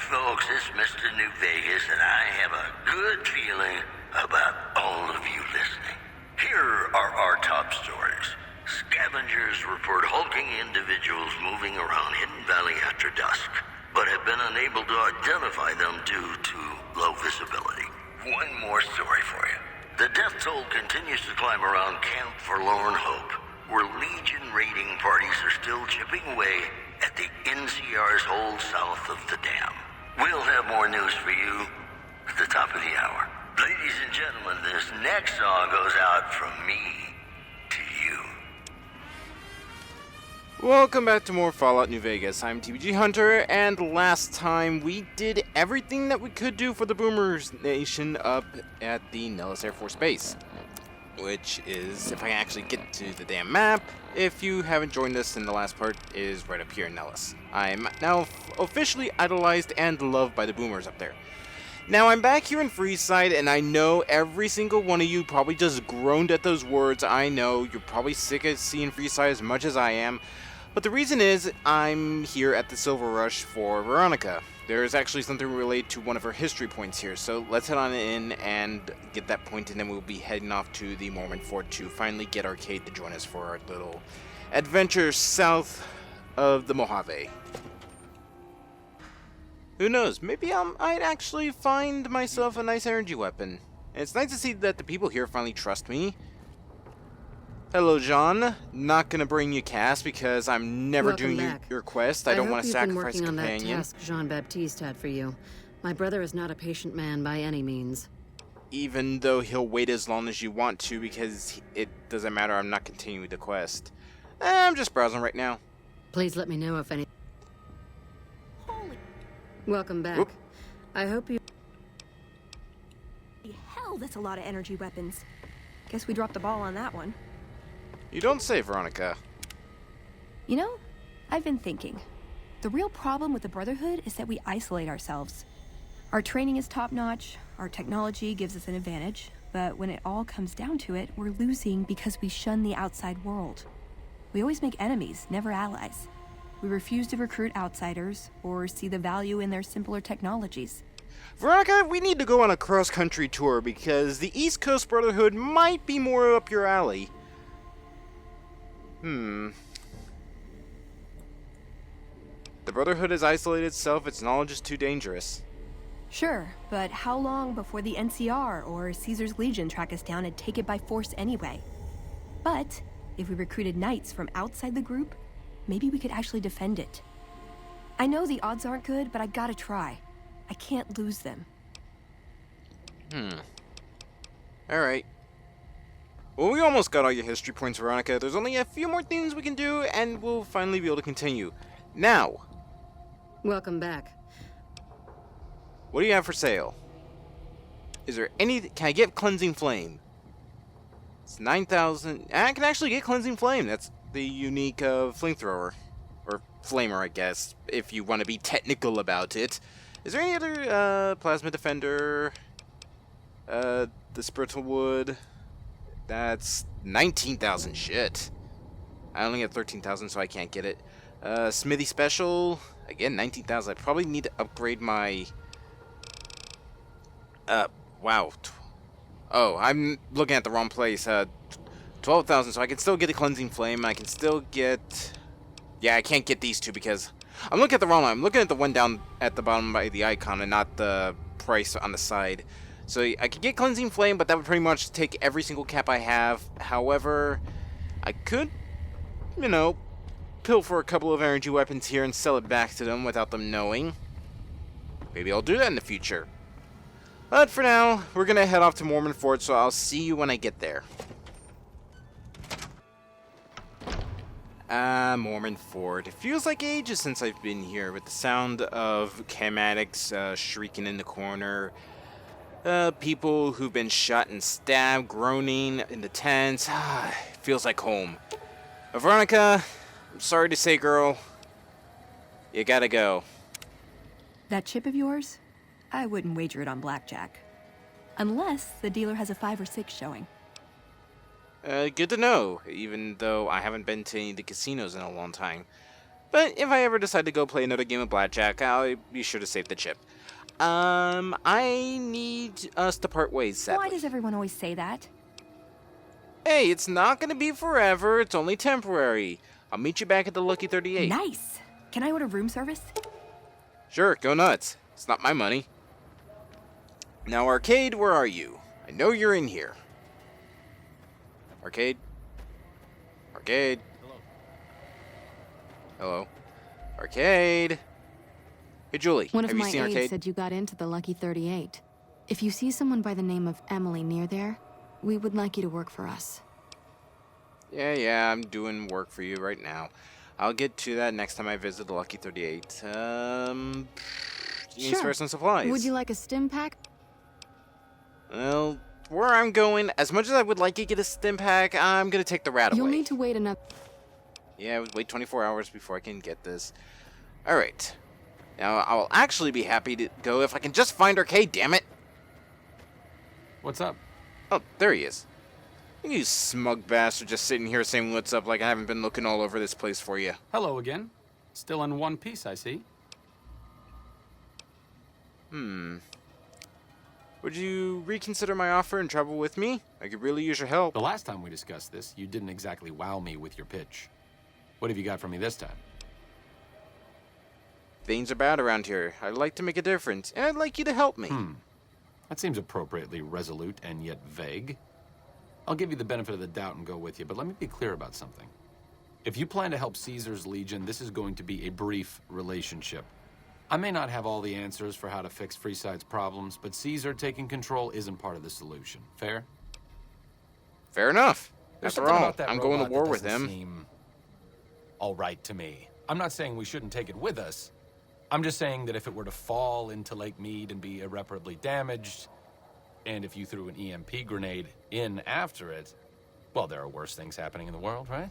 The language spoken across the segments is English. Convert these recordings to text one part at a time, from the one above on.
folks, it's Mr. New Vegas, and I have a good feeling about all of you listening. Here are our top stories. Scavengers report hulking individuals moving around Hidden Valley after dusk, but have been unable to identify them due to low visibility. One more story for you. The death toll continues to climb around Camp Forlorn Hope, where Legion raiding parties are still chipping away at the NCR's hold south of the dam. We'll have more news for you at the top of the hour. Ladies and gentlemen, this next song goes out from me to you. Welcome back to more Fallout New Vegas. I'm TBGhunter, and last time we did everything that we could do for the Boomers Nation up at the Nellis Air Force Base. Which is, if I actually get to the damn map, if you haven't joined us in the last part, is right up here in Nellis. I'm now officially idolized and loved by the Boomers up there. Now I'm back here in Freeside, and I know every single one of you probably just groaned at those words. I know, you're probably sick of seeing Freeside as much as I am. But the reason is, I'm here at the Silver Rush for Veronica. There is actually something related to one of her history points here, so let's head on in and get that point, and then we'll be heading off to the Mormon Fort to finally get Arcade to join us for our little adventure south of the Mojave. Who knows, maybe I'd actually find myself a nice energy weapon. And it's nice to see that the people here finally trust me. Hello, John. Not gonna bring you Cass because I'm never doing your quest. I don't want to sacrifice a companion. I hope you've been working on that task Jean-Baptiste had for you. My brother is not a patient man by any means. Even though he'll wait as long as you want to, because it doesn't matter, I'm not continuing the quest. I'm just browsing right now. Please let me know if any... Holy... Welcome back. Whoop. I hope you... Hell, that's a lot of energy weapons. Guess we dropped the ball on that one. You don't say, Veronica. You know, I've been thinking. The real problem with the Brotherhood is that we isolate ourselves. Our training is top-notch, our technology gives us an advantage, but when it all comes down to it, we're losing because we shun the outside world. We always make enemies, never allies. We refuse to recruit outsiders or see the value in their simpler technologies. Veronica, we need to go on a cross-country tour because the East Coast Brotherhood might be more up your alley. The Brotherhood has isolated itself, its knowledge is too dangerous. Sure, but how long before the NCR or Caesar's Legion track us down and take it by force anyway? But if we recruited knights from outside the group, maybe we could actually defend it. I know the odds aren't good, but I gotta try. I can't lose them. Alright. Well, we almost got all your history points, Veronica. There's only a few more things we can do, and we'll finally be able to continue. Now, Welcome back. what do you have for sale? Is there any... Can I get Cleansing Flame? It's 9,000... I can actually get Cleansing Flame. That's the unique flamethrower. Or flamer, I guess, if you want to be technical about it. Is there any other Plasma Defender? The Spiritual Wood... That's 19,000 shit. I only have 13,000, so I can't get it. Smithy Special, again, 19,000. I probably need to upgrade my... wow. Oh, I'm looking at the wrong place. 12,000, so I can still get a Cleansing Flame. I can still get... Yeah, I can't get these two because... I'm looking at the wrong one. I'm looking at the one down at the bottom by the icon and not the price on the side. So I could get Cleansing Flame, but that would pretty much take every single cap I have. However, I could, you know, pilfer a couple of energy weapons here and sell it back to them without them knowing. Maybe I'll do that in the future. But for now, we're going to head off to Mormon Fort, so I'll see you when I get there. Mormon Fort. It feels like ages since I've been here, with the sound of charismatics shrieking in the corner. People who've been shot and stabbed, groaning in the tents. Feels like home. Veronica, I'm sorry to say, girl, you gotta go. That chip of yours? I wouldn't wager it on blackjack. Unless the dealer has a 5 or 6 showing. Good to know, even though I haven't been to any of the casinos in a long time. But if I ever decide to go play another game of blackjack, I'll be sure to save the chip. I need us to part ways, sadly. Why does everyone always say that? Hey, it's not gonna be forever, it's only temporary. I'll meet you back at the Lucky 38. Nice. Can I order room service? Sure, go nuts. It's not my money. Now, Arcade, where are you? I know you're in here. Arcade? Arcade? Hello? Arcade? Hey, Julie, One of have you my seen aides Arcade? said you got into the Lucky 38. If you see someone by the name of Emily near there, we would like you to work for us. Yeah, I'm doing work for you right now. I'll get to that next time I visit the Lucky 38. Needs for some supplies. Would you like a stim pack? Well, where I'm going, as much as I would like to get a stim pack, I'm gonna take the rat You'll away. need to wait another... Yeah, wait 24 hours before I can get this. Alright. Now, I will actually be happy to go if I can just find Arcade, damn it! What's up? Oh, there he is. You smug bastard just sitting here saying what's up like I haven't been looking all over this place for you. Hello again. Still in one piece, I see. Would you reconsider my offer and travel with me? I could really use your help. The last time we discussed this, you didn't exactly wow me with your pitch. What have you got for me this time? Things are bad around here. I'd like to make a difference, and I'd like you to help me. That seems appropriately resolute and yet vague. I'll give you the benefit of the doubt and go with you, but let me be clear about something. If you plan to help Caesar's Legion, this is going to be a brief relationship. I may not have all the answers for how to fix Freeside's problems, but Caesar taking control isn't part of the solution. Fair? Fair enough. There's After something all, about that I'm going to robot war that with doesn't him. seem all right to me. I'm not saying we shouldn't take it with us. I'm just saying that if it were to fall into Lake Mead and be irreparably damaged, and if you threw an EMP grenade in after it, well, there are worse things happening in the world, right?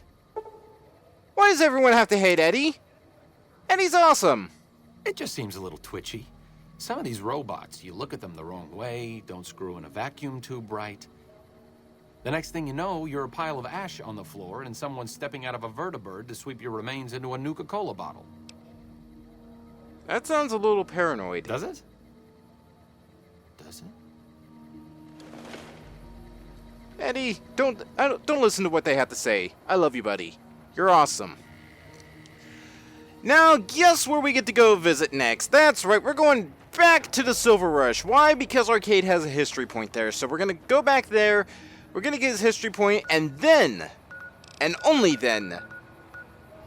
Why does everyone have to hate Eddie? Eddie's awesome. It just seems a little twitchy. Some of these robots, you look at them the wrong way, don't screw in a vacuum tube right. The next thing you know, you're a pile of ash on the floor and someone's stepping out of a vertibird to sweep your remains into a Nuka-Cola bottle. That sounds a little paranoid. Does it? Does it? Eddie, don't listen to what they have to say. I love you, buddy. You're awesome. Now, guess where we get to go visit next? That's right, we're going back to the Silver Rush. Why? Because Arcade has a history point there. So we're going to go back there, we're going to get his history point, and then, and only then,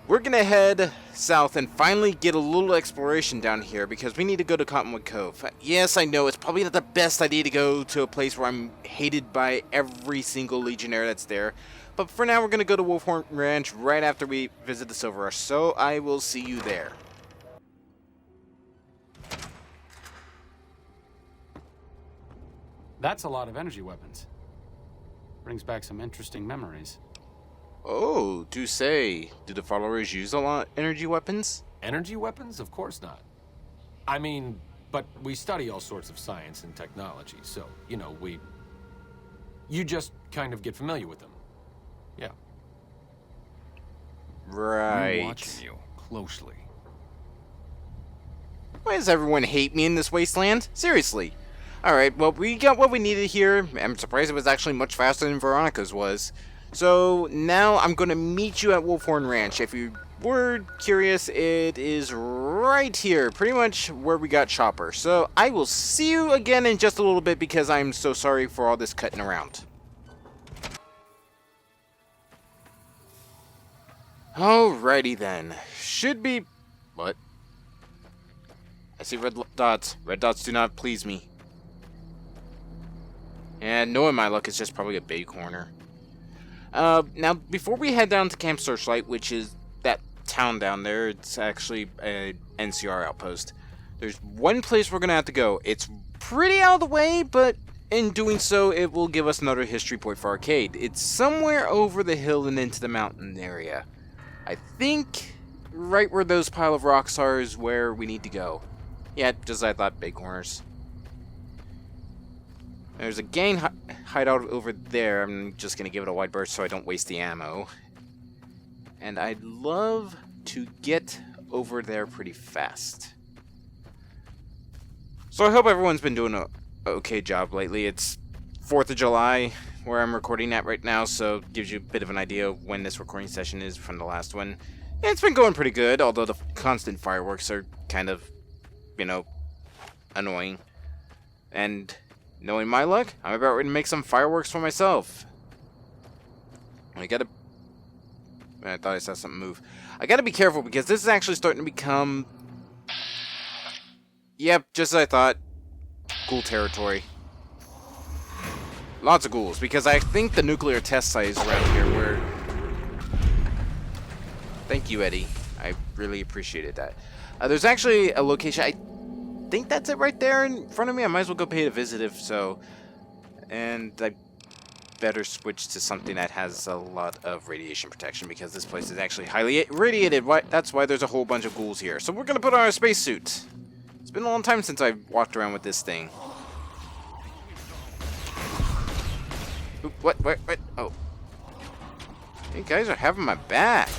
we're going to head south and finally get a little exploration down here because we need to go to Cottonwood Cove. Yes, I know, it's probably not the best idea to go to a place where I'm hated by every single Legionnaire that's there. But for now, we're going to go to Wolfhorn Ranch right after we visit the Silver Rush, so I will see you there. That's a lot of energy weapons. Brings back some interesting memories. Oh, do say, do the followers use a lot of energy weapons? Energy weapons? Of course not. I mean, but we study all sorts of science and technology, so, you know, you just kind of get familiar with them. Yeah. Right. I'm watching you closely. Why does everyone hate me in this wasteland? Seriously. Alright, well, we got what we needed here. I'm surprised it was actually much faster than Veronica's was. So, now I'm going to meet you at Wolfhorn Ranch. If you were curious, it is right here, pretty much where we got Chopper. So, I will see you again in just a little bit because I'm so sorry for all this cutting around. Alrighty then. Should be... What? I see red dots. Red dots do not please me. And knowing my luck, it's just probably a big corner. Now, before we head down to Camp Searchlight, which is that town down there, it's actually a NCR outpost. There's one place we're going to have to go. It's pretty out of the way, but in doing so, it will give us another history point for Arcade. It's somewhere over the hill and into the mountain area. I think right where those pile of rocks are is where we need to go. Yeah, just as I thought, big corners. There's a gang hideout over there. I'm just going to give it a wide berth so I don't waste the ammo. And I'd love to get over there pretty fast. So I hope everyone's been doing a okay job lately. It's 4th of July where I'm recording at right now, so it gives you a bit of an idea of when this recording session is from the last one. And it's been going pretty good, although the constant fireworks are kind of, you know, annoying. And knowing my luck, I'm about ready to make some fireworks for myself. I thought I saw something move. I gotta be careful because this is actually starting to become... Yep, just as I thought. Ghoul territory. Lots of ghouls, because I think the nuclear test site is around here where... Thank you, Eddie. I really appreciated that. There's actually a location... I think that's it right there in front of me. I might as well go pay it a visit if so. And I better switch to something that has a lot of radiation protection, because this place is actually highly radiated. That's why there's a whole bunch of ghouls here. So we're going to put on our spacesuit. It's been a long time since I've walked around with this thing. Oop, what? Oh. You guys are having my back.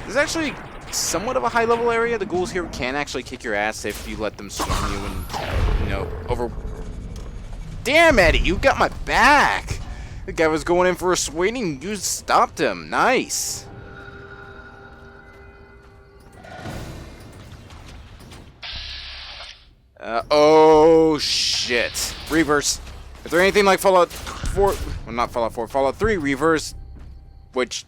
This is actually somewhat of a high-level area. The ghouls here can actually kick your ass if you let them swarm you and, you know, over... Damn, Eddie, you got my back! The guy was going in for a swing and you stopped him. Nice. Oh, shit. Reavers. If they're anything like Fallout 4... Well, not Fallout 4. Fallout 3 Reavers, which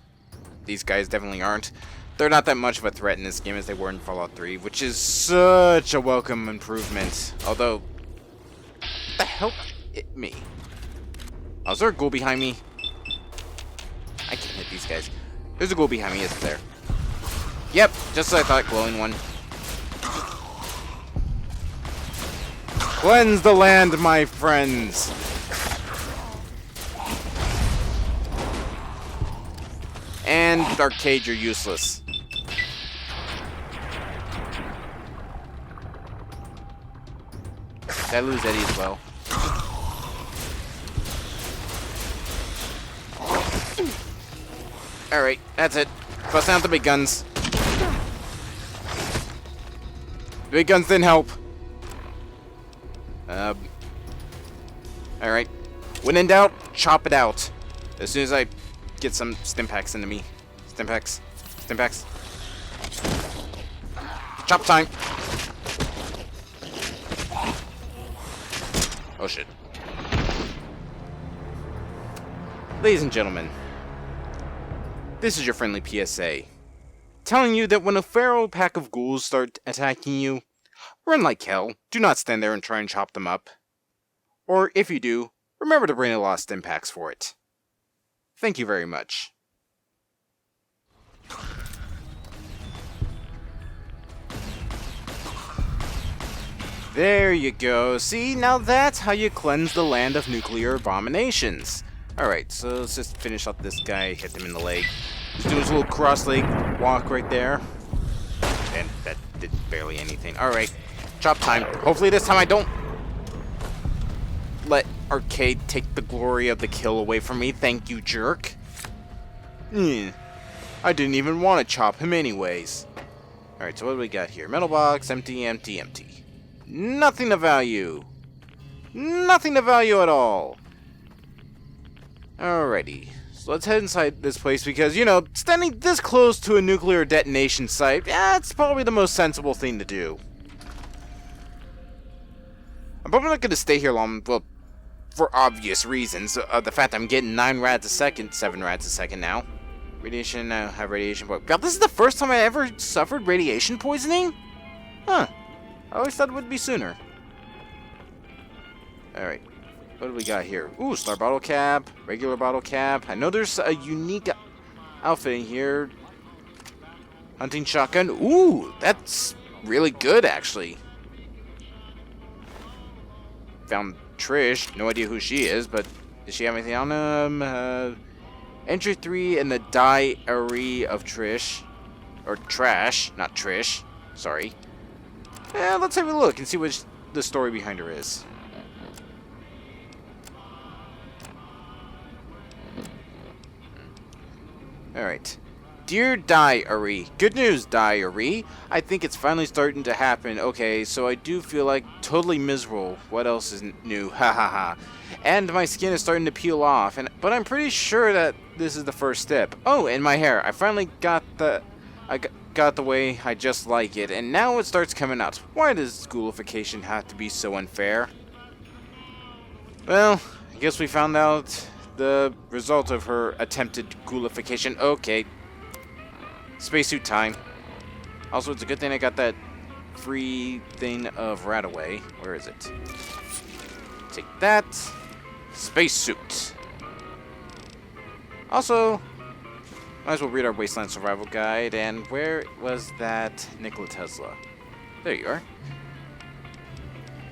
these guys definitely aren't. They're not that much of a threat in this game as they were in Fallout 3, which is such a welcome improvement. Although, what the hell hit me? Oh, is there a ghoul behind me? I can't hit these guys. There's a ghoul behind me, isn't there? Yep, just as I thought, glowing one. Cleanse the land, my friends! And Arcade, you're useless. Did I lose Eddie as well? Alright, that's it. Bust out the big guns. The big guns didn't help. Alright. When in doubt, chop it out. As soon as I get some stim packs into me. Stim packs. Stim packs. Chop time. Oh shit. Ladies and gentlemen, this is your friendly PSA, telling you that when a feral pack of ghouls start attacking you, run like hell. Do not stand there and try and chop them up. Or if you do, remember to bring a lot of stim packs for it. Thank you very much. There you go. See, now that's how you cleanse the land of nuclear abominations. Alright, so let's just finish up this guy, hit him in the leg. Just do his little cross-leg walk right there. And that did barely anything. Alright, chop time. Hopefully this time I don't let Arcade take the glory of the kill away from me. Thank you, jerk. I didn't even want to chop him anyways. Alright, so what do we got here? Metal box, empty, empty, empty. Nothing of value. Nothing of value at all. Alrighty. So let's head inside this place because, you know, standing this close to a nuclear detonation site, it's probably the most sensible thing to do. I'm probably not going to stay here long, well, for obvious reasons. The fact I'm getting 9 rads a second, 7 rads a second now. Radiation, have radiation poisoning. God, this is the first time I ever suffered radiation poisoning? Huh. I always thought it would be sooner. Alright. What do we got here? Ooh, star bottle cap, regular bottle cap. I know there's a unique outfit in here. Hunting shotgun. Ooh, that's really good, actually. Found Trish. No idea who she is, but does she have anything on them? Entry 3 in the diary of Trish. Or Trash, not Trish. Sorry. Let's have a look and see what the story behind her is. Alright. Dear Diary. Good news, Diary. I think it's finally starting to happen. Okay, so I do feel like totally miserable. What else is new? Ha ha ha. And my skin is starting to peel off. But I'm pretty sure that this is the first step. Oh, and my hair. I finally got the... got the way I just like it. And now it starts coming out. Why does schoolification have to be so unfair? Well, I guess we found out the result of her attempted ghoulification. Okay. Spacesuit time. Also, it's a good thing I got that free thing of Radaway. Where is it? Take that. Spacesuit. Also, might as well read our Wasteland Survival Guide. And where was that Nikola Tesla? There you are.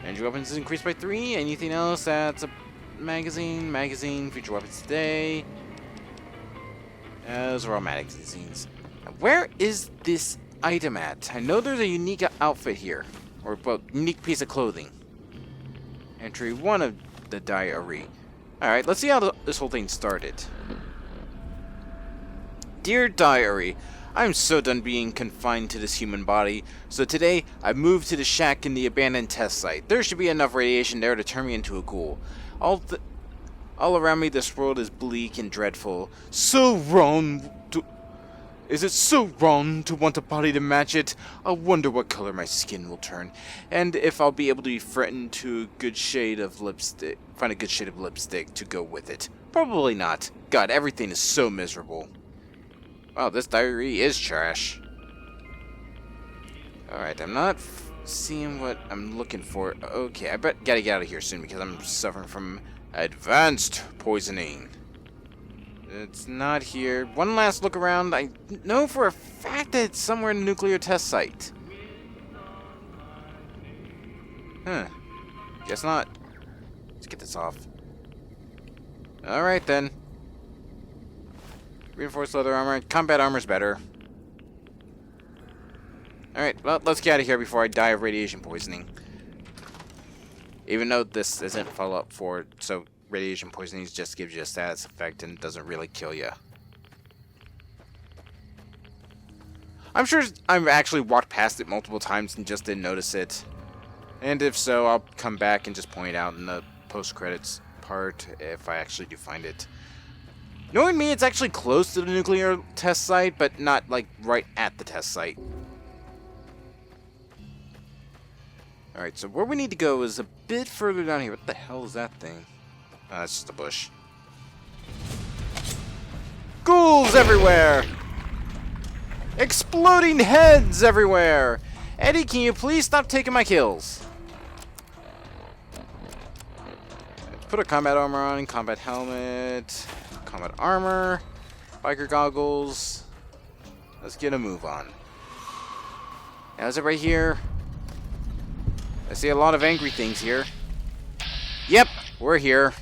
Energy weapons is increased by 3. Anything else that's a magazine, future weapons today. Those are all magazines. Now, where is this item at? I know there's a unique outfit here. Or, well, unique piece of clothing. Entry 1 of the diary. Alright, let's see how this whole thing started. Dear Diary, I'm so done being confined to this human body, so today I moved to the shack in the abandoned test site. There should be enough radiation there to turn me into a ghoul. All around me this world is bleak and dreadful. Is it so wrong to want a body to match it? I wonder what color my skin will turn, and if I'll be able to be threatened to find a good shade of lipstick to go with it. Probably not. God, everything is so miserable. Wow, this diary is trash. Alright, I'm not seeing what I'm looking for. Okay, I gotta get out of here soon because I'm suffering from advanced poisoning. It's not here. One last look around. I know for a fact that it's somewhere in the nuclear test site. Huh. Guess not. Let's get this off. Alright then. Reinforced leather armor. Combat armor's better. Alright, well, let's get out of here before I die of radiation poisoning. Even though this isn't Fallout 4, so radiation poisoning just gives you a status effect and doesn't really kill you. I'm sure I've actually walked past it multiple times and just didn't notice it. And if so, I'll come back and just point out in the post-credits part if I actually do find it. Knowing me, it's actually close to the nuclear test site, but not, like, right at the test site. Alright, so where we need to go is a bit further down here. What the hell is that thing? Oh, that's just a bush. Ghouls everywhere! Exploding heads everywhere! Eddie, can you please stop taking my kills? Let's put a combat armor on, combat helmet, combat armor, biker goggles. Let's get a move on. Now, is it right here? I see a lot of angry things here. Yep, we're here.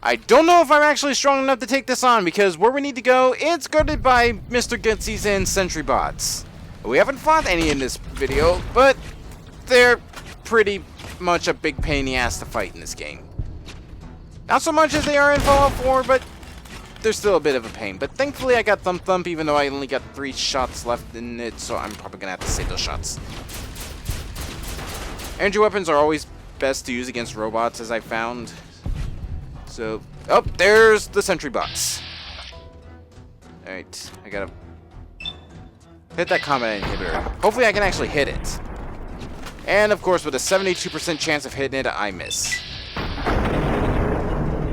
I don't know if I'm actually strong enough to take this on, because where we need to go, it's guarded by Mr. Gutsies and sentry bots. We haven't fought any in this video, but they're pretty much a big pain in the ass to fight in this game. Not so much as they are in Fallout 4, but they're still a bit of a pain. But thankfully I got Thump Thump, even though I only got 3 shots left in it, so I'm probably going to have to save those shots. Energy weapons are always best to use against robots, as I found. So, oh, there's the sentry bots. Alright, I gotta hit that combat inhibitor. Hopefully I can actually hit it. And of course, with a 72% chance of hitting it, I miss.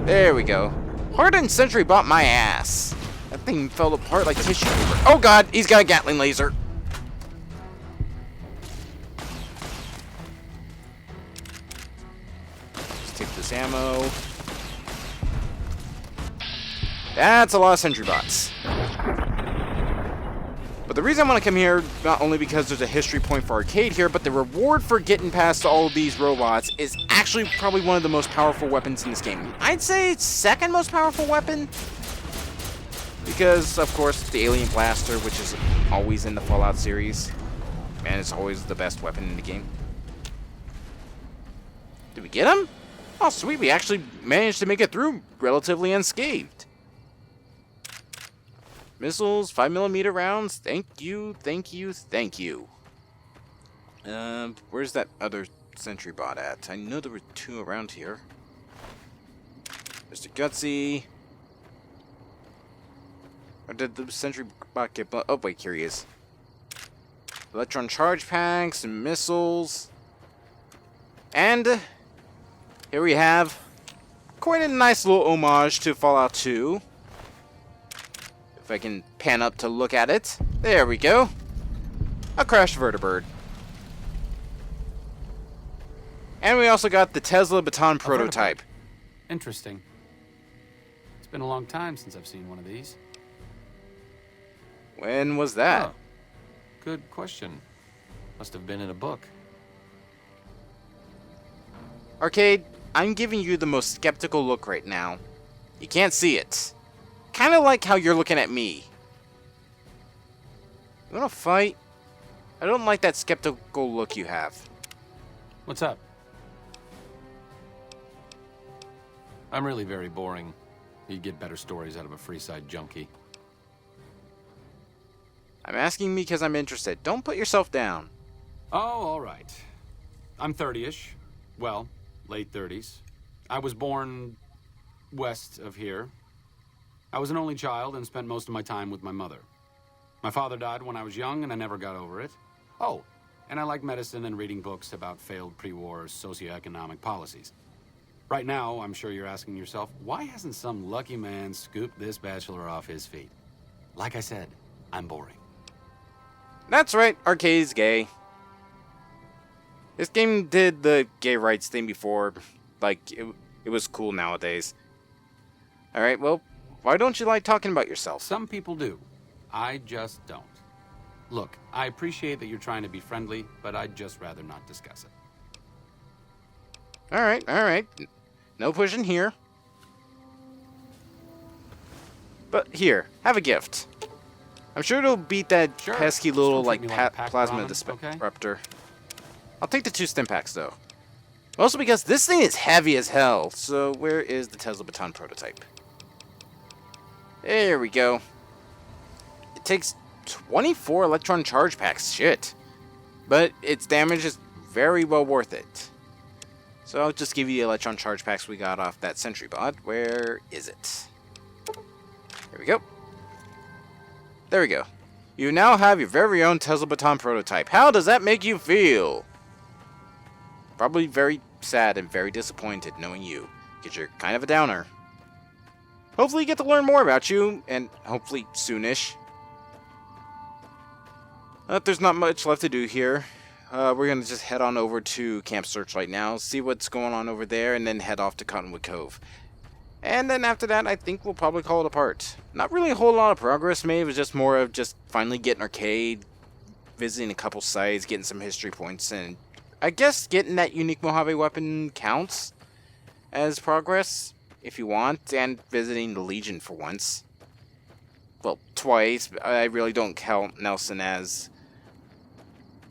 There we go. Hardened sentry bot my ass. That thing fell apart like tissue paper. Oh god, he's got a Gatling laser. Let's take this ammo. That's a lot of sentry bots. But the reason I want to come here, not only because there's a history point for arcade here, but the reward for getting past all of these robots is actually probably one of the most powerful weapons in this game. I'd say it's second most powerful weapon. Because, of course, the Alien Blaster, which is always in the Fallout series. And it's always the best weapon in the game. Did we get him? Oh, sweet. We actually managed to make it through relatively unscathed. Missiles, 5mm rounds. Thank you, thank you, thank you. Where's that other sentry bot at? I know there were 2 around here. Mr. Gutsy. Or did the sentry bot get blown? Oh, wait, here he is. Electron charge packs and missiles. And here we have quite a nice little homage to Fallout 2. If I can pan up to look at it. There we go. A crashed vertibird. And we also got the Tesla Baton prototype. Interesting. It's been a long time since I've seen one of these. When was that? Huh. Good question. Must have been in a book. Arcade, I'm giving you the most skeptical look right now. You can't see it. Kind of like how you're looking at me. You wanna fight? I don't like that skeptical look you have. What's up? I'm really very boring. You'd get better stories out of a Freeside junkie. I'm asking because I'm interested. Don't put yourself down. Oh, all right. I'm 30-ish. Well, late 30s. I was born west of here. I was an only child and spent most of my time with my mother. My father died when I was young and I never got over it. Oh, and I like medicine and reading books about failed pre-war socioeconomic policies. Right now, I'm sure you're asking yourself, why hasn't some lucky man scooped this bachelor off his feet? Like I said, I'm boring. That's right, Arcade's gay. This game did the gay rights thing before. Like, it was cool nowadays. Alright, well, why don't you like talking about yourself? Some people do. I just don't. Look, I appreciate that you're trying to be friendly, but I'd just rather not discuss it. Alright, alright. No pushing here. But here, have a gift. I'm sure it'll beat that Sure. pesky little, Just don't treat me like a pack plasma ramen, disruptor. I'll take the 2 stim packs, though. Mostly because this thing is heavy as hell. So, where is the Tesla Baton prototype? There we go. It takes 24 electron charge packs. Shit. But its damage is very well worth it. So, I'll just give you the electron charge packs we got off that sentry bot. Where is it? There we go. There we go. You now have your very own Tesla Baton prototype. How does that make you feel? Probably very sad and very disappointed knowing you, because you're kind of a downer. Hopefully you get to learn more about you, and hopefully soonish. There's not much left to do here. We're going to just head on over to Camp Searchlight now, see what's going on over there, and then head off to Cottonwood Cove. And then after that, I think we'll probably call it apart. Not really a whole lot of progress made. It was just more of just finally getting Arcade, visiting a couple sites, getting some history points, and I guess getting that unique Mojave weapon counts as progress, if you want, and visiting the Legion for once. Well, twice. I really don't count Nelson as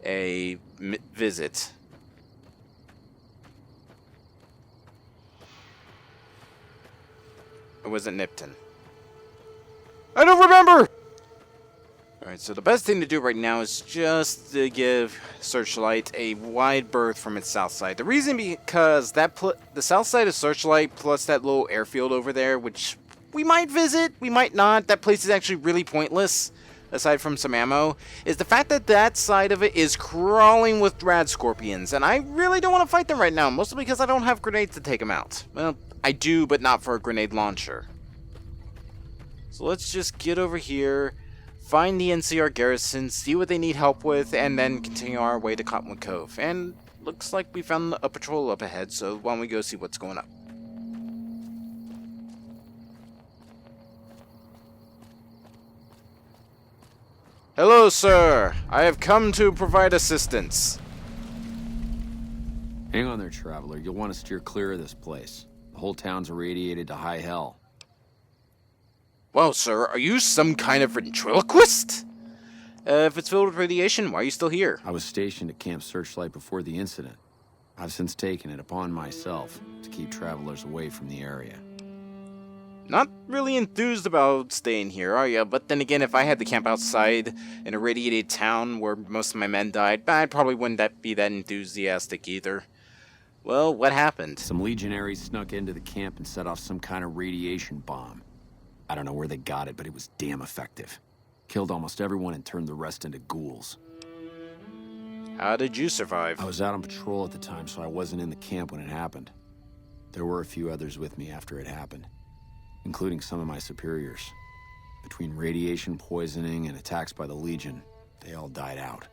a visit. Or was it Nipton? I don't remember! Alright, so the best thing to do right now is just to give Searchlight a wide berth from its south side. The reason because that the south side of Searchlight plus that little airfield over there, which we might visit, we might not. That place is actually really pointless, aside from some ammo, is the fact that that side of it is crawling with rad scorpions, and I really don't want to fight them right now, mostly because I don't have grenades to take them out. Well, I do, but not for a grenade launcher. So let's just get over here, find the NCR garrison, see what they need help with, and then continue our way to Cottonwood Cove. And looks like we found a patrol up ahead, so why don't we go see what's going on? Hello, sir. I have come to provide assistance. Hang on there, traveler. You'll want to steer clear of this place. The whole town's irradiated to high hell. Well, sir, are you some kind of ventriloquist? If it's filled with radiation, why are you still here? I was stationed at Camp Searchlight before the incident. I've since taken it upon myself to keep travelers away from the area. Not really enthused about staying here, are ya? But then again, if I had to camp outside in a radiated town where most of my men died, I probably wouldn't be that enthusiastic either. Well, what happened? Some legionaries snuck into the camp and set off some kind of radiation bomb. I don't know where they got it, but it was damn effective. Killed almost everyone and turned the rest into ghouls. How did you survive? I was out on patrol at the time, so I wasn't in the camp when it happened. There were a few others with me after it happened, including some of my superiors. Between radiation poisoning and attacks by the Legion, they all died out.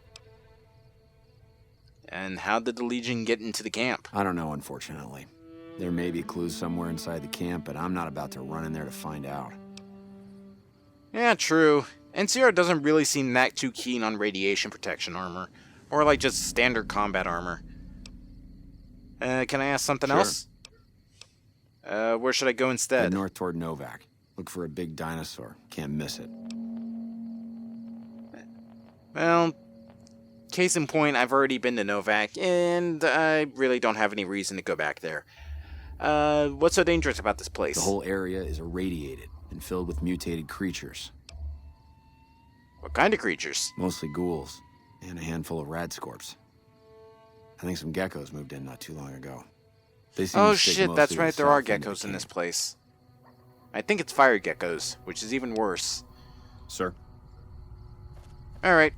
And how did the Legion get into the camp? I don't know, unfortunately. There may be clues somewhere inside the camp, but I'm not about to run in there to find out. Yeah, true. NCR doesn't really seem that too keen on radiation protection armor. Or like just standard combat armor. Can I ask something Sure. else? Where should I go instead? Head north toward Novak. Look for a big dinosaur. Can't miss it. Well, case in point, I've already been to Novak, and I really don't have any reason to go back there. What's so dangerous about this place? The whole area is irradiated and filled with mutated creatures. What kind of creatures? Mostly ghouls, and a handful of radscorps. I think some geckos moved in not too long ago. They seem Oh to stick shit, mostly that's to right, the there are south end of geckos the in this camp. place. I think it's fire geckos, which is even worse. Sir? Alright.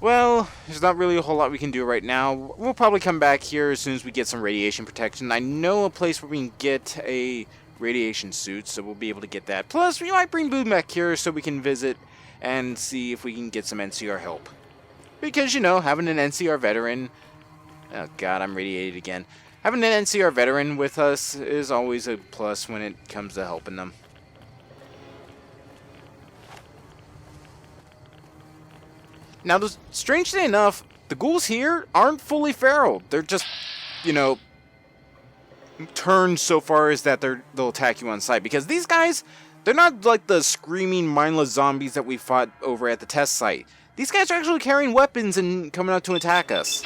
Well, there's not really a whole lot we can do right now. We'll probably come back here as soon as we get some radiation protection. I know a place where we can get a radiation suit, so we'll be able to get that. Plus, we might bring Boone back here so we can visit and see if we can get some NCR help. Because, you know, having an NCR veteran... Oh god, I'm radiated again. Having an NCR veteran with us is always a plus when it comes to helping them. Now, strangely enough, the ghouls here aren't fully feral. They're just, you know, turned so far as that they'll attack you on sight. Because these guys, they're not like the screaming, mindless zombies that we fought over at the test site. These guys are actually carrying weapons and coming out to attack us.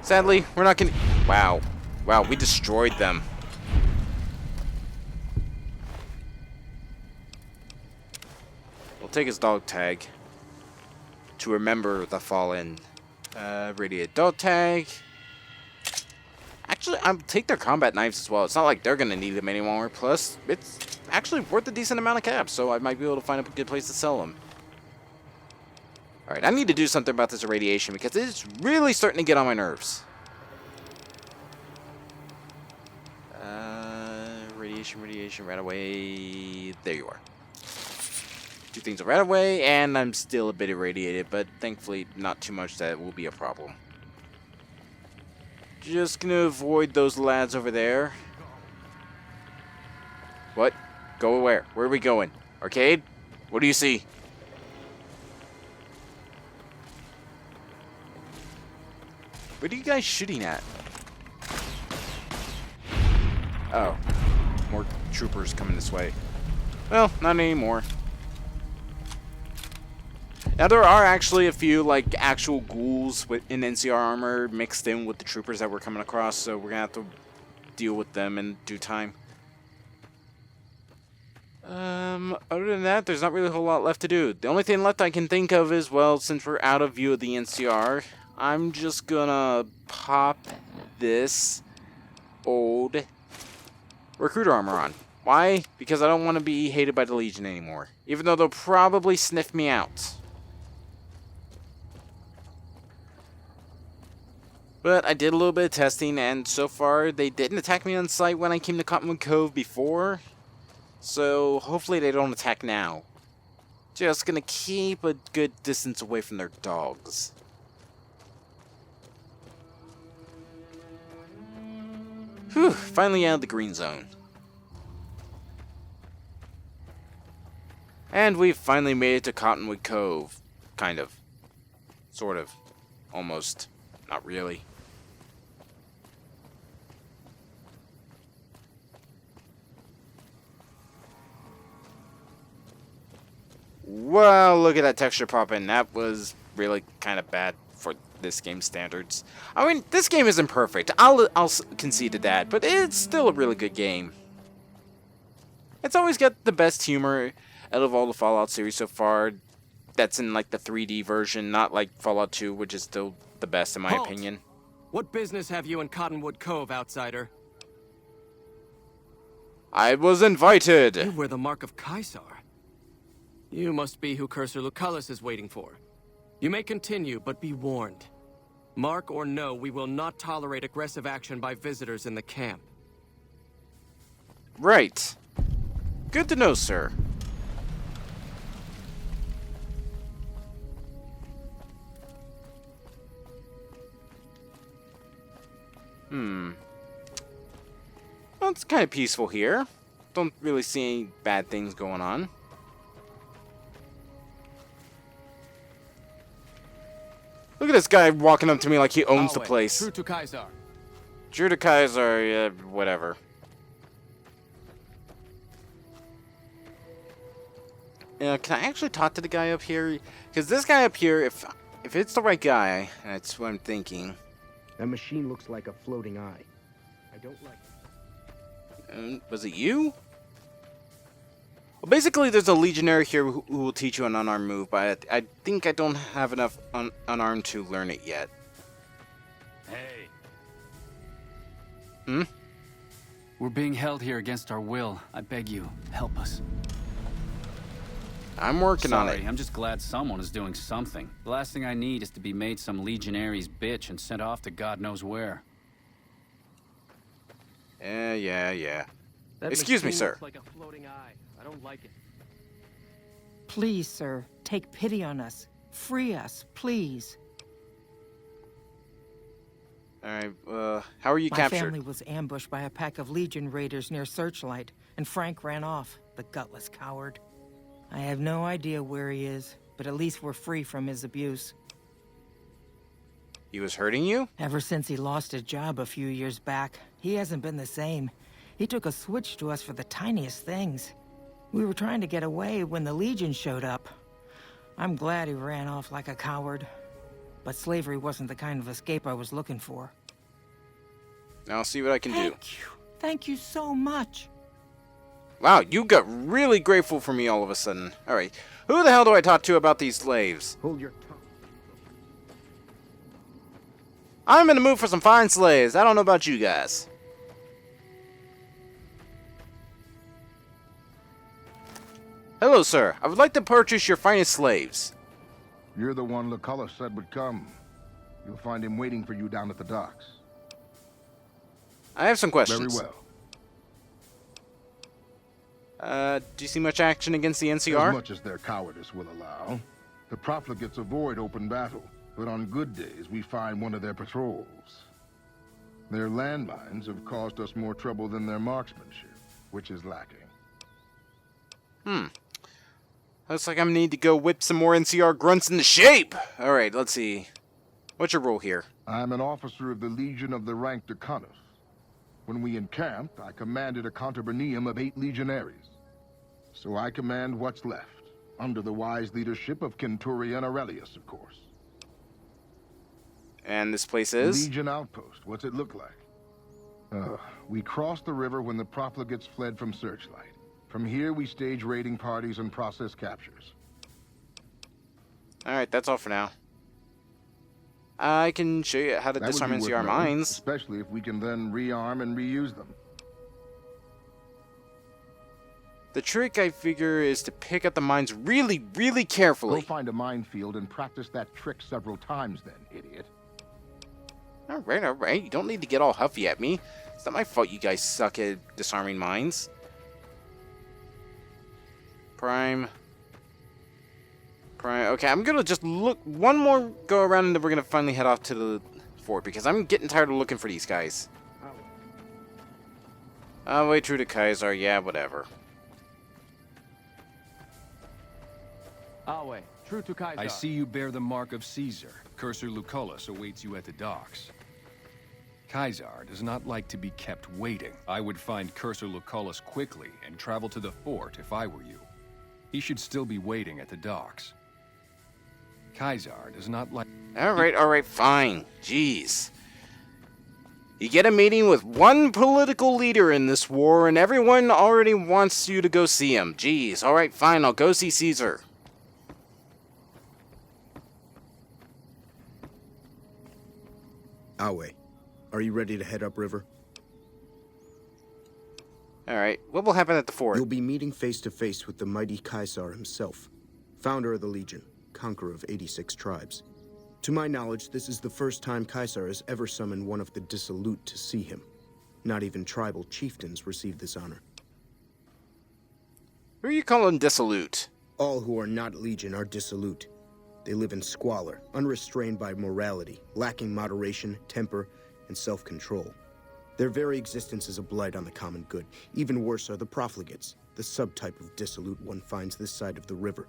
Sadly, we're not gonna... Wow. Wow, we destroyed them. We'll take his dog tag to remember the fallen. Radiated dog tag. Actually, I'll take their combat knives as well. It's not like they're gonna need them anymore. Plus, it's actually worth a decent amount of caps, so I might be able to find a good place to sell them. Alright, I need to do something about this irradiation because it's really starting to get on my nerves. Radiation, right away. There you are. Two things right away, and I'm still a bit irradiated, but thankfully not too much that will be a problem. Just gonna avoid those lads over there. What? Go where? Where are we going? Arcade? What do you see? What are you guys shooting at? Oh. More troopers coming this way. Well, not anymore. Now, there are actually a few, like, actual ghouls in NCR armor mixed in with the troopers that we're coming across, so we're gonna have to deal with them in due time. Other than that, there's not really a whole lot left to do. The only thing left I can think of is, well, since we're out of view of the NCR, I'm just gonna pop this old recruiter armor on. Why? Because I don't want to be hated by the Legion anymore. Even though they'll probably sniff me out. But I did a little bit of testing, and so far they didn't attack me on sight when I came to Cottonwood Cove before. So hopefully they don't attack now. Just gonna keep a good distance away from their dogs. Whew, finally out of the green zone. And we've finally made it to Cottonwood Cove. Kind of. Sort of. Almost. Not really. Well, look at that texture pop in. That was really kind of bad for this game's standards. I mean, this game isn't perfect. I'll concede to that, but it's still a really good game. It's always got the best humor out of all the Fallout series so far. That's in like the 3D version, not like Fallout 2, which is still the best in my opinion. What business have you in Cottonwood Cove, outsider? I was invited. You wear the mark of Caesar. You must be who Cursor Lucullus is waiting for. You may continue, but be warned. Mark or no, we will not tolerate aggressive action by visitors in the camp. Right. Good to know, sir. Well, it's kind of peaceful here. Don't really see any bad things going on. Look at this guy walking up to me like he owns the place. True to Caesar. True to Kaiser, yeah, whatever. Can I actually talk to the guy up here? Because this guy up here, if it's the right guy, that's what I'm thinking. That machine looks like a floating eye. I don't like it. Was it you? Well, basically, there's a legionary here who will teach you an unarmed move, but I think I don't have enough unarmed to learn it yet. Hey. Hmm? We're being held here against our will. I beg you, help us. I'm working on it. Sorry, I'm just glad someone is doing something. The last thing I need is to be made some legionary's bitch and sent off to God knows where. Yeah. That Excuse me, machine sir. looks like a floating eye. I don't like it. Please, sir, take pity on us. Free us, please. Alright, how are you My captured? family was ambushed by a pack of Legion raiders near Searchlight, and Frank ran off, the gutless coward. I have no idea where he is, but at least we're free from his abuse. He was hurting you? Ever since he lost his job a few years back, he hasn't been the same. He took a switch to us for the tiniest things. We were trying to get away when the Legion showed up. I'm glad he ran off like a coward. But slavery wasn't the kind of escape I was looking for. I'll see what I can do. Thank you so much. Wow, you got really grateful for me all of a sudden. Alright, who the hell do I talk to about these slaves? Hold your tongue. I'm in the mood for some fine slaves. I don't know about you guys. Hello, sir. I would like to purchase your finest slaves. You're the one Lucullus said would come. You'll find him waiting for you down at the docks. I have some questions. Very well. Do you see much action against the As NCR? much as their cowardice will allow. The profligates avoid open battle, but on good days we find one of their patrols. Their landmines have caused us more trouble than their marksmanship, which is lacking. Looks like I'm gonna need to go whip some more NCR grunts into shape. Alright, let's see. What's your role here? I'm an officer of the Legion of the rank Decanus. When we encamped, I commanded a contubernium of 8 legionaries. So I command what's left, under the wise leadership of Centurion Aurelius, of course. And this place is? Legion Outpost, what's it look like? We crossed the river when the profligates fled from Searchlight. From here, we stage raiding parties and process captures. Alright, that's all for now. I can show you how to That would disarm be worth NCR knowing, mines. especially if we can then rearm and reuse them. The trick, I figure, is to pick up the mines really, really Go carefully. find a minefield and practice that trick several times then, idiot. Alright. You don't need to get all huffy at me. It's not my fault you guys suck at disarming mines. Prime. Okay, I'm gonna just look one more go around and then we're gonna finally head off to the fort because I'm getting tired of looking for these guys. Way true to Kaiser, yeah, whatever. Alway, true to Caesar. I see you bear the mark of Caesar. Cursor Lucullus awaits you at the docks. Caesar does not like to be kept waiting. I would find Cursor Lucullus quickly and travel to the fort if I were you. He should still be waiting at the docks. Kaisar does not like... Alright, fine. Jeez. You get a meeting with one political leader in this war, and everyone already wants you to go see him. Jeez, alright, fine, I'll go see Caesar. Awe, are you ready to head upriver? Alright, what will happen at the fort? You'll be meeting face to face with the mighty Kaisar himself, founder of the Legion, conqueror of 86 tribes. To my knowledge, this is the first time Kaisar has ever summoned one of the dissolute to see him. Not even tribal chieftains receive this honor. Who are you calling dissolute? All who are not Legion are dissolute. They live in squalor, unrestrained by morality, lacking moderation, temper, and self-control. Their very existence is a blight on the common good. Even worse are the profligates, the subtype of dissolute one finds this side of the river.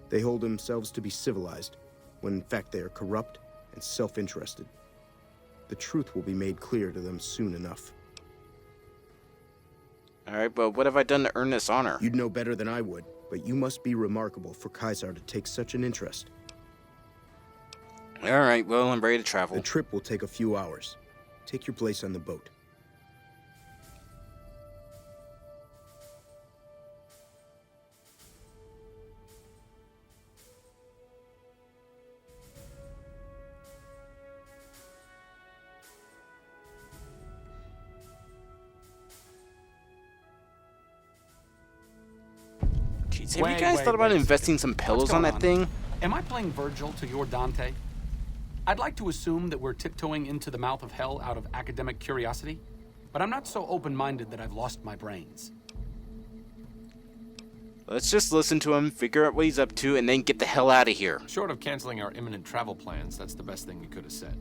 They hold themselves to be civilized, when in fact they are corrupt and self-interested. The truth will be made clear to them soon enough. Alright, but what have I done to earn this honor? You'd know better than I would, but you must be remarkable for Kaisar to take such an interest. Alright, well, I'm ready to travel. The trip will take a few hours. Take your place on the boat. Jeez, have you guys thought about investing some pillows on that thing? Am I playing Virgil to your Dante? I'd like to assume that we're tiptoeing into the mouth of hell out of academic curiosity, but I'm not so open-minded that I've lost my brains. Let's just listen to him, figure out what he's up to, and then get the hell out of here. Short of canceling our imminent travel plans, that's the best thing you could have said.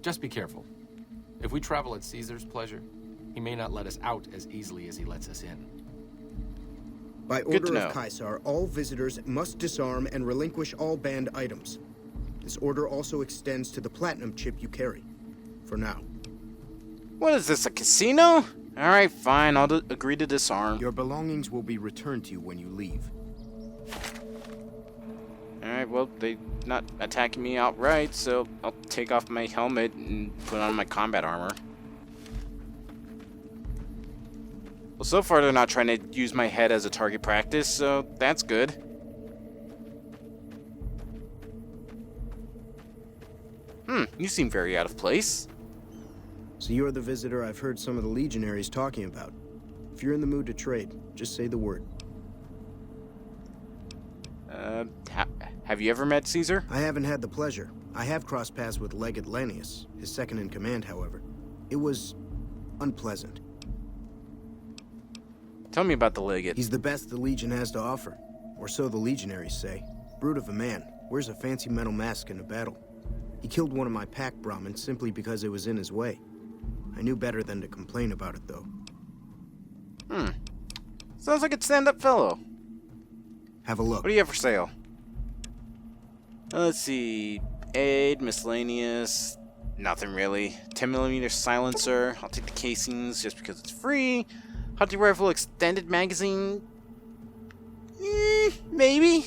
Just be careful. If we travel at Caesar's pleasure, he may not let us out as easily as he lets us in. By order of Kaisar, all visitors must disarm and relinquish all banned items. This order also extends to the platinum chip you carry. For now. What is this, a casino? Alright, fine, I'll agree to disarm. Your belongings will be returned to you when you leave. Alright, well, they're not attacking me outright, so I'll take off my helmet and put on my combat armor. Well, so far they're not trying to use my head as a target practice, so that's good. You seem very out of place. So you're the visitor I've heard some of the legionaries talking about. If you're in the mood to trade, just say the word. Have you ever met Caesar? I haven't had the pleasure. I have crossed paths with Legate Lanius, his second in command, however. It was unpleasant. Tell me about the Legate. He's the best the Legion has to offer. Or so the legionaries say. Brute of a man, wears a fancy metal mask in a battle. He killed one of my pack Brahmins simply because it was in his way. I knew better than to complain about it, though. Sounds like a stand-up fellow. Have a look. What do you have for sale? Let's see. Aid, miscellaneous. Nothing really. 10mm silencer. I'll take the casings just because it's free. Hunting rifle extended magazine. Maybe.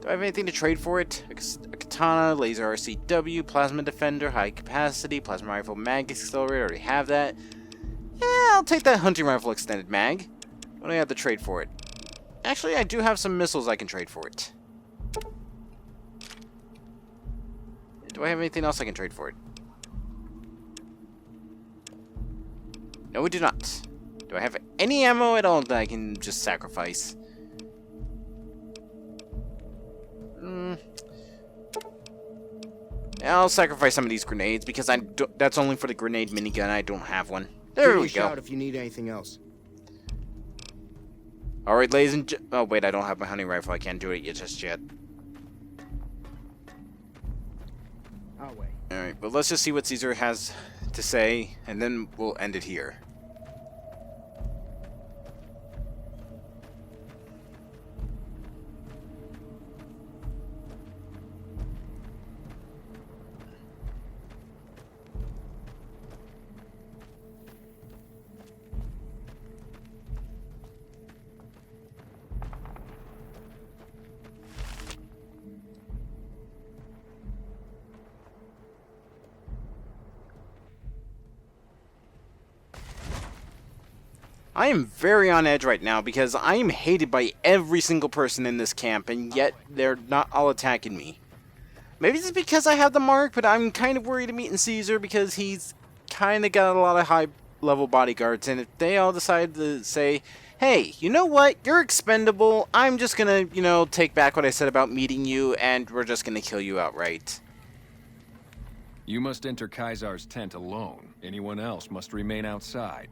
Do I have anything to trade for it? A katana, laser RCW, plasma defender, high capacity, plasma rifle mag accelerator. Already have that. Yeah, I'll take that hunting rifle extended mag. What do I have to trade for it? Actually, I do have some missiles I can trade for it. Do I have anything else I can trade for it? No, we do not. Do I have any ammo at all that I can just sacrifice? I'll sacrifice some of these grenades because that's only for the grenade minigun. I don't have one. There we go. Shout if you need anything else. All right, ladies and oh wait, I don't have my hunting rifle. I can't do it just yet. I'll wait. All right, but let's just see what Caesar has to say, and then we'll end it here. I am very on edge right now because I am hated by every single person in this camp, and yet they're not all attacking me. Maybe it's because I have the mark, but I'm kind of worried of meeting Caesar because he's kind of got a lot of high-level bodyguards, and if they all decide to say, hey, you know what, you're expendable, I'm just gonna, take back what I said about meeting you, and we're just gonna kill you outright. You must enter Kaisar's tent alone. Anyone else must remain outside.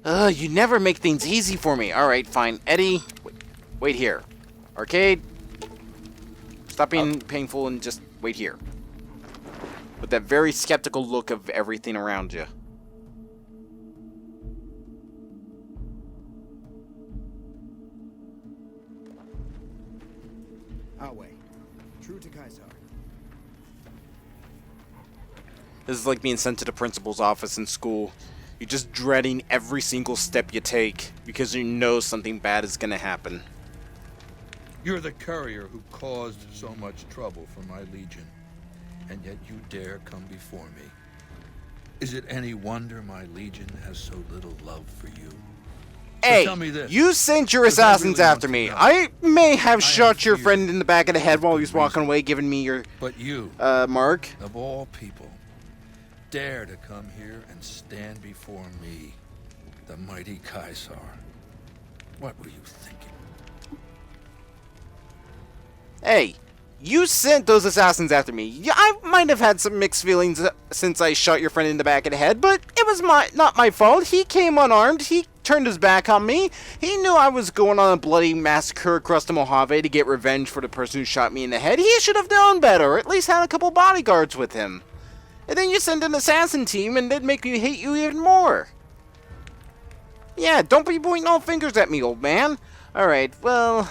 You never make things easy for me. Alright, fine. Eddie, wait here. Arcade, stop being painful and just wait here. With that very skeptical look of everything around you. Away. True to Kaisar. This is like being sent to the principal's office in school. You're just dreading every single step you take because you know something bad is going to happen. You're the courier who caused so much trouble for my legion, and yet you dare come before me. Is it any wonder my legion has so little love for you? Hey, tell me this, you sent your assassins after me. I may have shot your friend in the back of the head while he was walking away, giving me your but you, mark. Of all people, dare to come here and stand before me, the mighty Kaisar. What were you thinking? Hey, you sent those assassins after me. Yeah, I might have had some mixed feelings since I shot your friend in the back of the head, but it was not my fault. He came unarmed. He turned his back on me. He knew I was going on a bloody massacre across the Mojave to get revenge for the person who shot me in the head. He should have known better, or at least had a couple bodyguards with him. And then you send an assassin team, and they'd make me hate you even more. Yeah, don't be pointing all fingers at me, old man. Alright, well,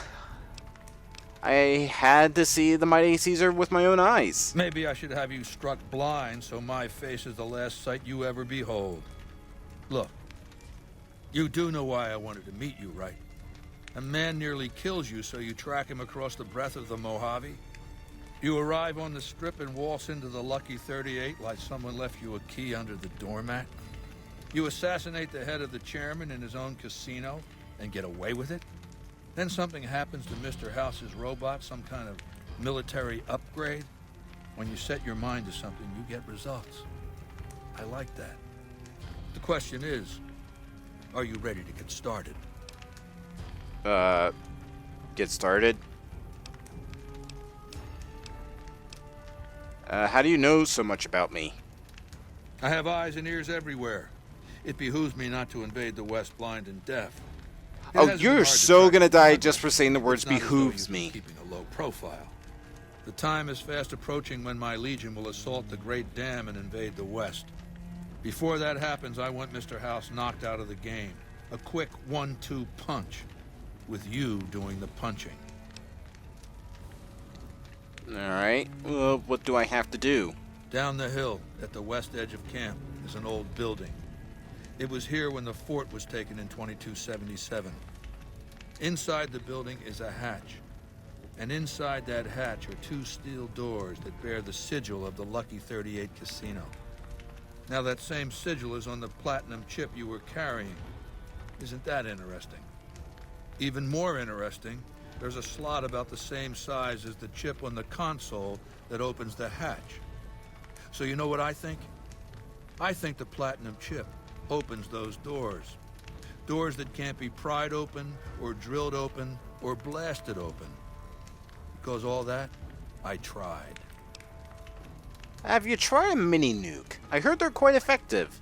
I had to see the mighty Caesar with my own eyes. Maybe I should have you struck blind so my face is the last sight you ever behold. Look, you do know why I wanted to meet you, right? A man nearly kills you, so you track him across the breadth of the Mojave. You arrive on the strip and waltz into the Lucky 38 like someone left you a key under the doormat. You assassinate the head of the chairman in his own casino and get away with it. Then something happens to Mr. House's robot, some kind of military upgrade. When you set your mind to something, you get results. I like that. The question is, are you ready to get started? Get started? How do you know so much about me? I have eyes and ears everywhere. It behooves me not to invade the West blind and deaf. Oh, you're so gonna die just for saying the words behooves me. Keeping a low profile. The time is fast approaching when my legion will assault the Great Dam and invade the West. Before that happens, I want Mr. House knocked out of the game. A quick 1-2 punch, with you doing the punching. Alright, well, what do I have to do? Down the hill, at the west edge of camp, is an old building. It was here when the fort was taken in 2277. Inside the building is a hatch. And inside that hatch are 2 steel doors that bear the sigil of the Lucky 38 casino. Now that same sigil is on the platinum chip you were carrying. Isn't that interesting? Even more interesting, there's a slot about the same size as the chip on the console that opens the hatch. So you know what I think? I think the platinum chip opens those doors. Doors that can't be pried open, or drilled open, or blasted open. Because all that, I tried. Have you tried a mini nuke? I heard they're quite effective.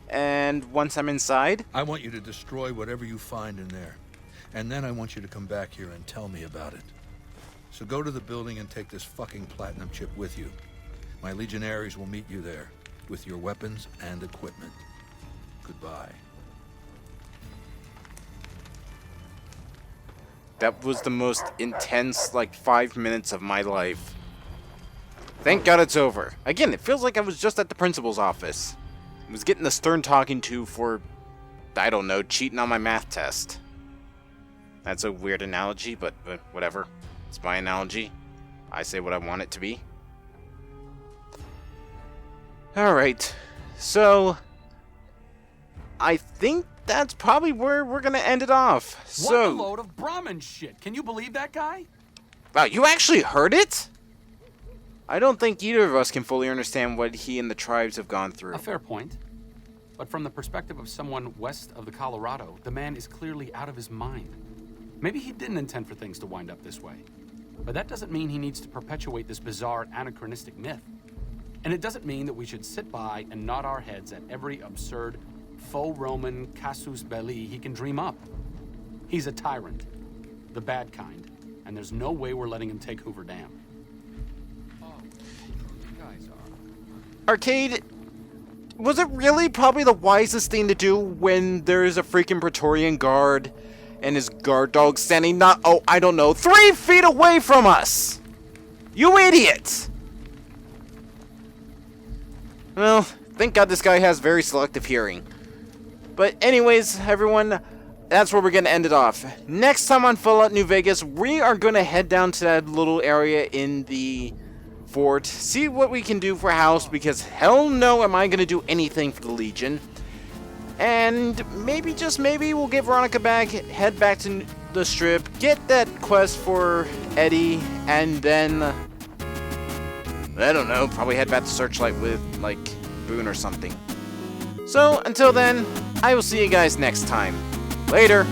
And once I'm inside? I want you to destroy whatever you find in there. And then I want you to come back here and tell me about it. So go to the building and take this fucking platinum chip with you. My legionaries will meet you there, with your weapons and equipment. Goodbye. That was the most intense, 5 minutes of my life. Thank God it's over. Again, it feels like I was just at the principal's office. I was getting the stern talking to for, I don't know, cheating on my math test. That's a weird analogy, but whatever. It's my analogy. I say what I want it to be. Alright, so I think that's probably where we're gonna end it off. What a load of Brahmin shit. Can you believe that guy? Wow, you actually heard it? I don't think either of us can fully understand what he and the tribes have gone through. A fair point. But from the perspective of someone west of the Colorado, the man is clearly out of his mind. Maybe he didn't intend for things to wind up this way. But that doesn't mean he needs to perpetuate this bizarre anachronistic myth. And it doesn't mean that we should sit by and nod our heads at every absurd faux Roman casus belli he can dream up. He's a tyrant, the bad kind, and there's no way we're letting him take Hoover Dam. Arcade, was it really probably the wisest thing to do when there's a freaking Praetorian guard and his guard dog standing not, oh, I don't know, 3 feet away from us? You idiot! Well, thank God this guy has very selective hearing. But anyways, everyone, that's where we're going to end it off. Next time on Fallout New Vegas, we are going to head down to that little area in the fort, see what we can do for House, because hell no am I going to do anything for the Legion. And maybe, just maybe, we'll get Veronica back, head back to the Strip, get that quest for Eddie, and then, I don't know, probably head back to Searchlight with, like, Boone or something. So, until then, I will see you guys next time. Later!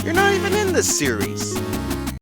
You're not even in this series.